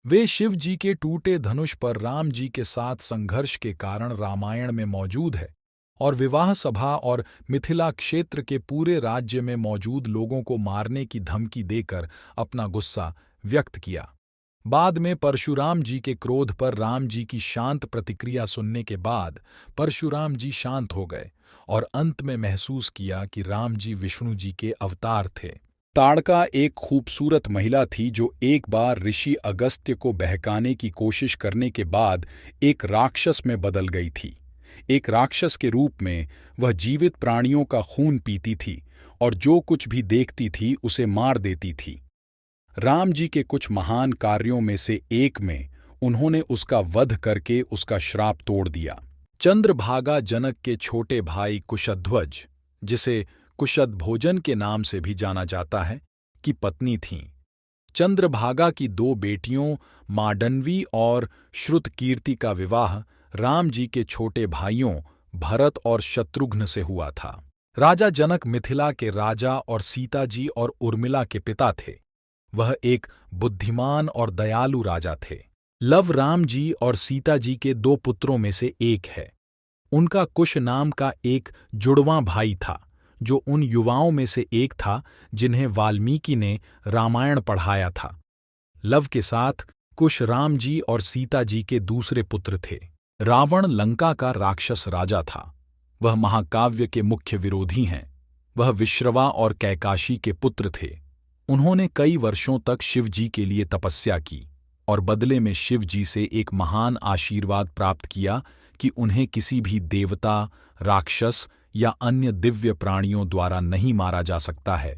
वे शिव जी के टूटे धनुष पर राम जी के साथ संघर्ष के कारण रामायण में मौजूद है और विवाह सभा और मिथिला क्षेत्र के पूरे राज्य में मौजूद लोगों को मारने की धमकी देकर अपना गुस्सा व्यक्त किया। बाद में परशुराम जी के क्रोध पर राम जी की शांत प्रतिक्रिया सुनने के बाद परशुराम जी शांत हो गए और अंत में महसूस किया कि राम जी विष्णु जी के अवतार थे। ताड़का एक खूबसूरत महिला थी जो एक बार ऋषि अगस्त्य को बहकाने की कोशिश करने के बाद एक राक्षस में बदल गई थी। एक राक्षस के रूप में वह जीवित प्राणियों का खून पीती थी और जो कुछ भी देखती थी उसे मार देती थी। राम जी के कुछ महान कार्यों में से एक में उन्होंने उसका वध करके उसका श्राप तोड़ दिया। चंद्रभागा जनक के छोटे भाई कुशध्वज, जिसे कुशध्वोजन के नाम से भी जाना जाता है, की पत्नी थीं। चंद्रभागा की दो बेटियों मांडवी और श्रुतकीर्ति का विवाह राम जी के छोटे भाइयों भरत और शत्रुघ्न से हुआ था। राजा जनक मिथिला के राजा और सीता जी और उर्मिला के पिता थे। वह एक बुद्धिमान और दयालु राजा थे। लव राम जी और सीता जी के दो पुत्रों में से एक है। उनका कुश नाम का एक जुड़वां भाई था, जो उन युवाओं में से एक था जिन्हें वाल्मीकि ने रामायण पढ़ाया था। लव के साथ कुश राम जी और सीता जी के दूसरे पुत्र थे। रावण लंका का राक्षस राजा था। वह महाकाव्य के मुख्य विरोधी हैं। वह विश्रवा और कैकाशी के पुत्र थे। उन्होंने कई वर्षों तक शिव जी के लिए तपस्या की और बदले में शिव जी से एक महान आशीर्वाद प्राप्त किया कि उन्हें किसी भी देवता, राक्षस या अन्य दिव्य प्राणियों द्वारा नहीं मारा जा सकता है।